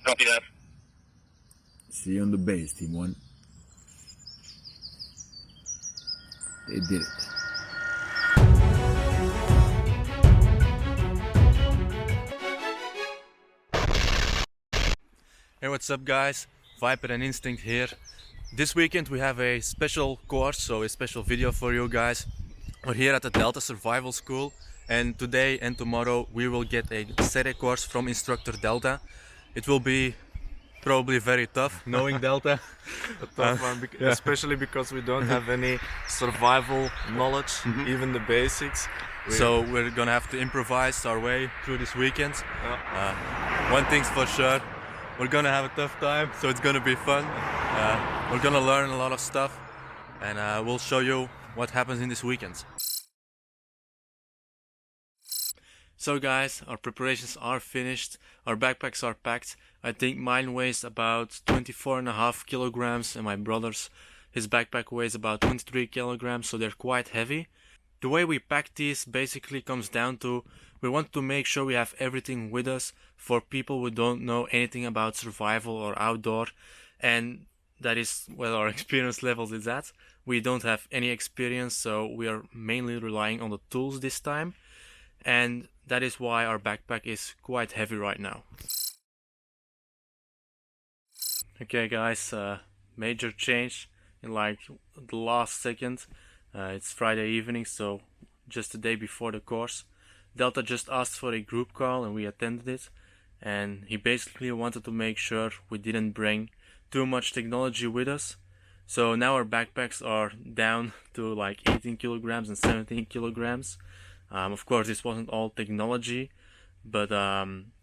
Copy that. See you on the base, Team 1. They did it. Hey, what's up guys? Viper and Instinct here. This weekend we have a special course, so a special video for you guys. We're here at the Delta Survival School, and today and tomorrow we will get a SERE course from instructor Delta. It will be probably very tough, knowing Delta. A tough one, especially because we don't have any survival knowledge, even the basics. So we're gonna have to improvise our way through this weekend. One thing's for sure, we're gonna have a tough time, so it's gonna be fun. We're gonna learn a lot of stuff, and we'll show you what happens in this weekend. So guys, our preparations are finished, our backpacks are packed. I think mine weighs about 24.5 kilograms and my brother's, his backpack weighs about 23 kilograms, so they're quite heavy. The way we pack these basically comes down to, we want to make sure we have everything with us for people who don't know anything about survival or outdoor, and that is where our experience levels is at. We don't have any experience, so we are mainly relying on the tools this time, and that is why our backpack is quite heavy right now. Okay guys, major change in like the last second. It's Friday evening, so just the day before the course. Delta just asked for a group call and we attended it, and he basically wanted to make sure we didn't bring too much technology with us. So now our backpacks are down to like 18 kilograms and 17 kilograms. Of course this wasn't all technology, but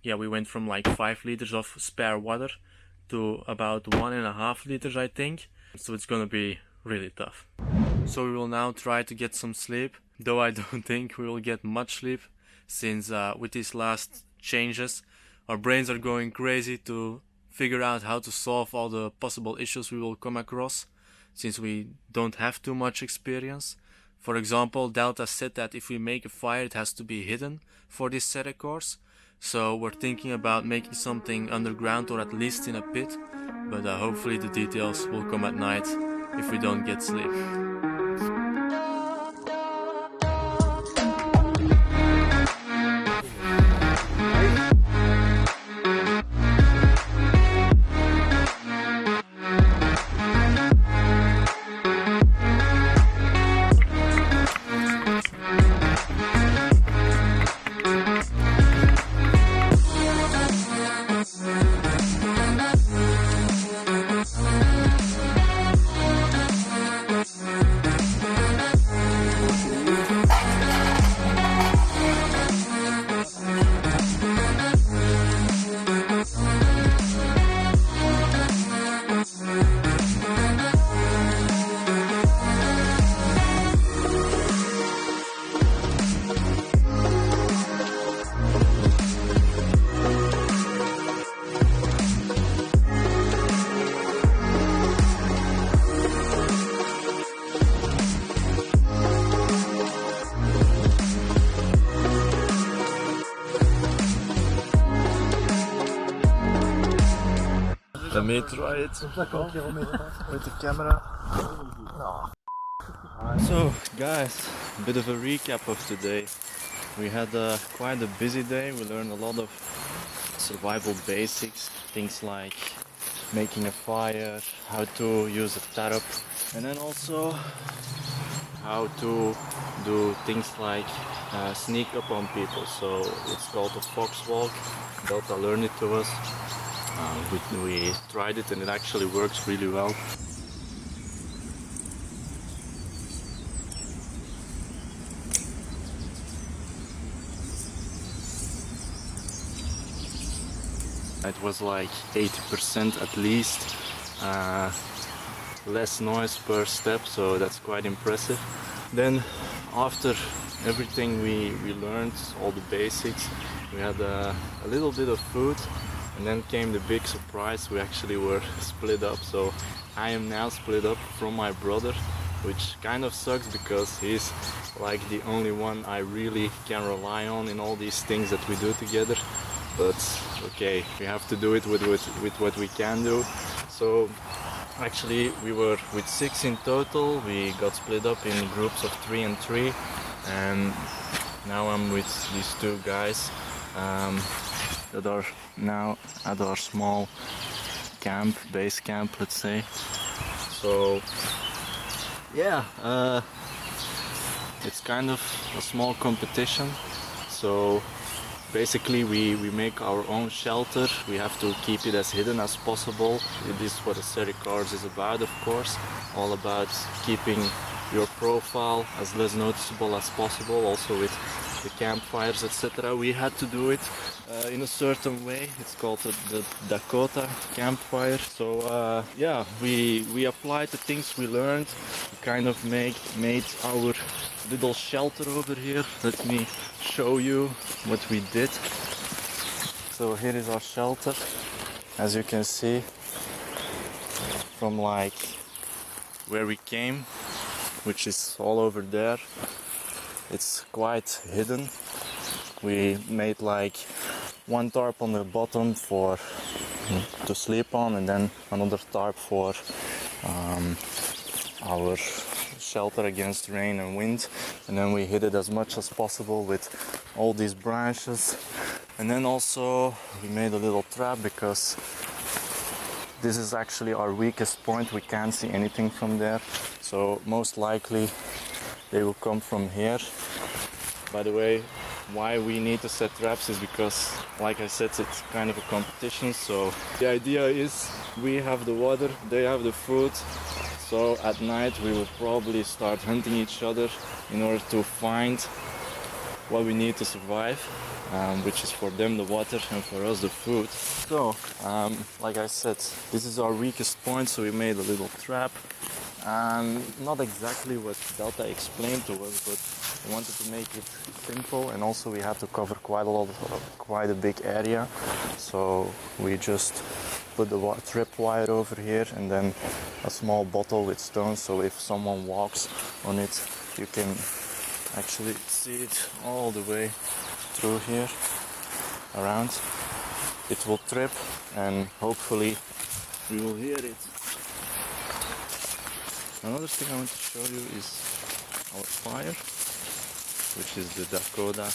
yeah, we went from like 5 liters of spare water to about 1.5 liters, I think. So it's gonna be really tough. So we will now try to get some sleep, though I don't think we will get much sleep, since with these last changes our brains are going crazy to figure out how to solve all the possible issues we will come across, since we don't have too much experience. For example, Delta said that if we make a fire it has to be hidden for this SERE course, so we're thinking about making something underground or at least in a pit, but hopefully the details will come at night if we don't get sleep. Let me try it with the camera. So guys, a bit of a recap of today. We had quite a busy day. We learned a lot of survival basics, things like making a fire, how to use a tarp, and then also how to do things like sneak up on people. So it's called a fox walk. Delta learned it to us. We tried it and it actually works really well. It was like 80% at least, less noise per step, so that's quite impressive. Then after everything we learned, all the basics, we had a little bit of food, and then came the big surprise. We actually were split up, so I am now split up from my brother, which kind of sucks because he's like the only one I really can rely on in all these things that we do together. but okay, we have to do it with what we can do. So actually we were with 6 in total. We got split up in groups of 3 and 3, and now I'm with these 2 guys that are now at our small camp, base camp, let's say. So yeah, it's kind of a small competition. So basically we make our own shelter. We have to keep it as hidden as possible. It is what a Sericards is about, of course. All about keeping your profile as less noticeable as possible, also with the campfires, etc. We had to do it in a certain way. It's called the Dakota campfire. So yeah, we applied the things we learned. We kind of made our little shelter over here. Let me show you what we did. So here is our shelter. As you can see, from like where we came, which is all over there, it's quite hidden. We made like one tarp on the bottom to sleep on, and then another tarp for our shelter against rain and wind, and then we hid it as much as possible with all these branches. And then also we made a little trap, because this is actually our weakest point. We can't see anything from there, so most likely they will come from here. By the way, why we need to set traps is because, like I said, it's kind of a competition. So the idea is we have the water, they have the food. So at night we will probably start hunting each other in order to find what we need to survive, which is for them the water and for us the food. So, like I said, this is our weakest point, so we made a little trap. Not exactly what Delta explained to us, but we wanted to make it simple, and also we had to cover quite a big area. So we just put the tripwire over here, and then a small bottle with stones, so if someone walks on it, you can actually see it all the way through here around. It will trip, and hopefully we will hear it. Another thing I want to show you is our fire, which is the Dakota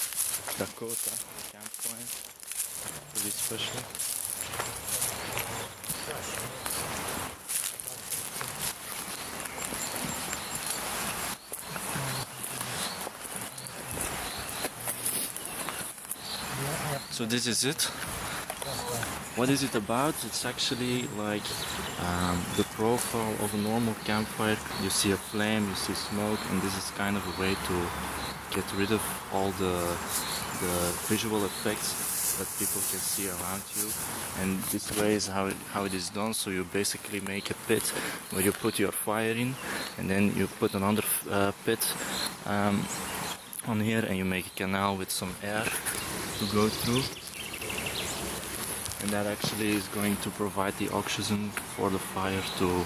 campfire. Pretty special. So this is it. What is it about? It's actually like the profile of a normal campfire. You see a flame, you see smoke, and this is kind of a way to get rid of all the visual effects that people can see around you. And this way is how it is done. So you basically make a pit where you put your fire in, and then you put another pit on here, and you make a canal with some air to go through. And that actually is going to provide the oxygen for the fire to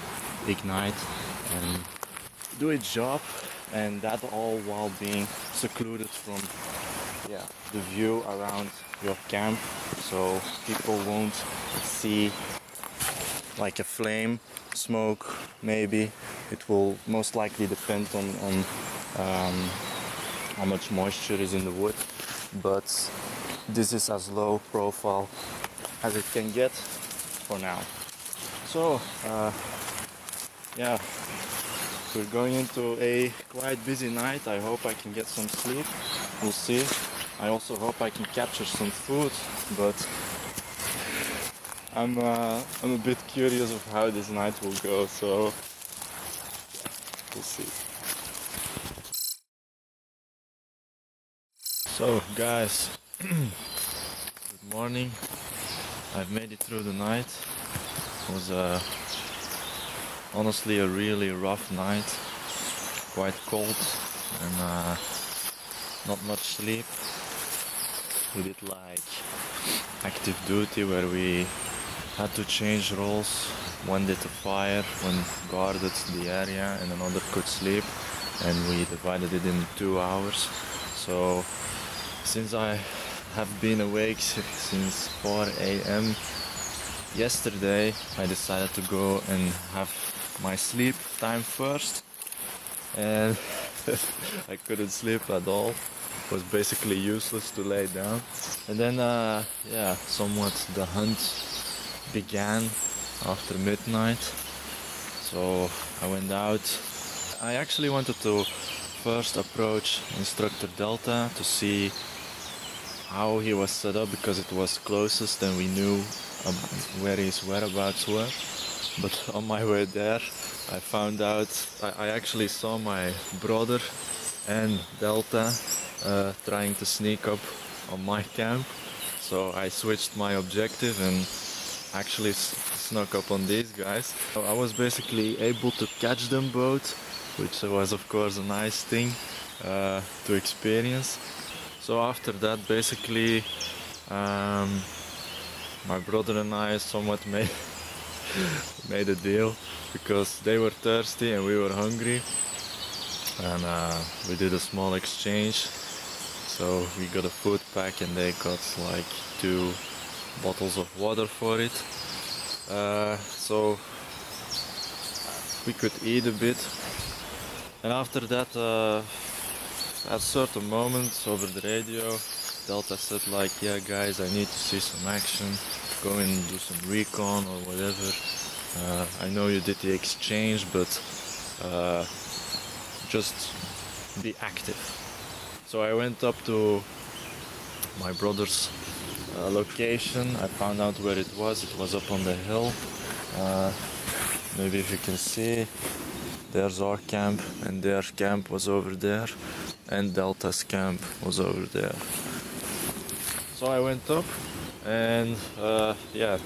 ignite and do its job, and that all while being secluded from the view around your camp, so people won't see like a flame, smoke maybe. It will most likely depend on how much moisture is in the wood, but this is as low profile as it can get for now. So yeah, we're going into a quite busy night. I hope I can get some sleep, we'll see. I also hope I can capture some food, but I'm a bit curious of how this night will go, so we'll see. So guys, good morning. I've made it through the night. It was honestly a really rough night, quite cold, and not much sleep. We did like active duty where we had to change roles. One did the fire, one guarded the area, and another could sleep, and we divided it in 2 hours. So since I have been awake since 4 a.m. Yesterday I decided to go and have my sleep time first, and I couldn't sleep at all. It was basically useless to lay down. And then yeah, somewhat the hunt began after midnight. So I went out. I actually wanted to first approach Instructor Delta to see how he was set up, because it was closest and we knew where his whereabouts were. But on my way there I found out, I actually saw my brother and Delta trying to sneak up on my camp. So I switched my objective and actually snuck up on these guys. So I was basically able to catch them both, which was of course a nice thing to experience. So after that, basically my brother and I somewhat made a deal, because they were thirsty and we were hungry, and we did a small exchange. So we got a food pack and they got like 2 bottles of water for it. So we could eat a bit. And after that, at certain moments over the radio, Delta said like, yeah guys, I need to see some action, go and do some recon or whatever. I know you did the exchange, but just be active. So I went up to my brother's location. I found out where it was. It was up on the hill. Maybe if you can see, there's our camp, and their camp was over there, and Delta's camp was over there. So I went up and yeah,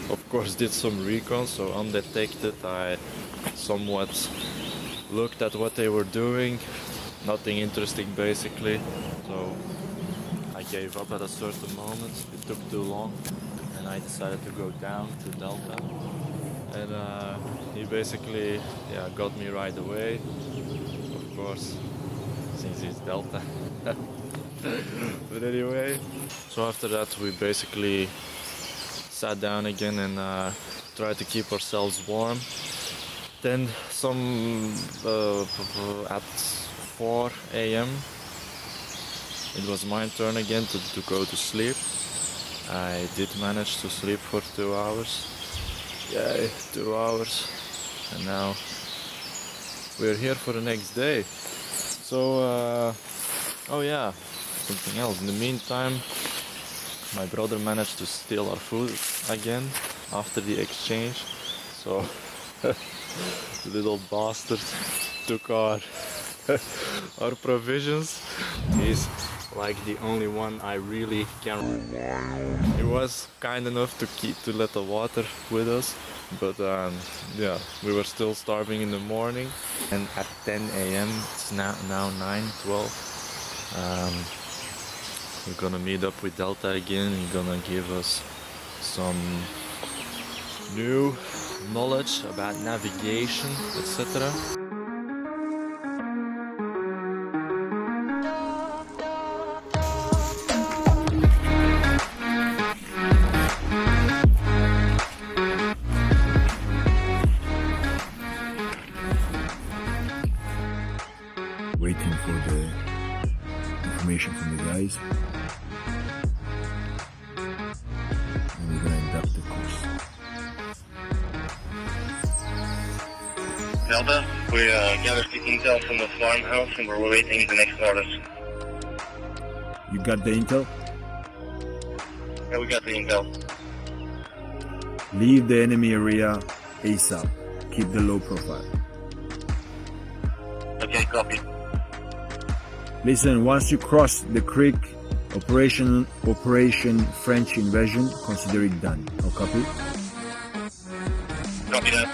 of course did some recon. So undetected, I somewhat looked at what they were doing. Nothing interesting basically. So I gave up at a certain moment. It took too long and I decided to go down to Delta. And he basically got me right away, of course, since he's Delta. But anyway, so after that we basically sat down again and tried to keep ourselves warm. Then at 4 a.m. it was my turn again to go to sleep. I did manage to sleep for 2 hours. Yay, 2 hours. And now we're here for the next day. So, oh yeah, something else. In the meantime, my brother managed to steal our food again after the exchange. So, the little bastard took our provisions. He's like the only one I really can rely on. He was kind enough to let the water with us, but yeah, we were still starving in the morning. And at 10 a.m. it's now 9:12. We're gonna meet up with Delta again. He's gonna give us some new knowledge about navigation, etc. Waiting for the information from the guys. And we're gonna induct the course. Delta, we gathered the intel from the farmhouse and we're waiting the next orders. You got the intel? Yeah, we got the intel. Leave the enemy area ASAP. Keep the low profile. Okay, copy. Listen, once you cross the creek, Operation French Invasion, consider it done. No copy? Copy that.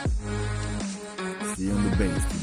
See you on the base.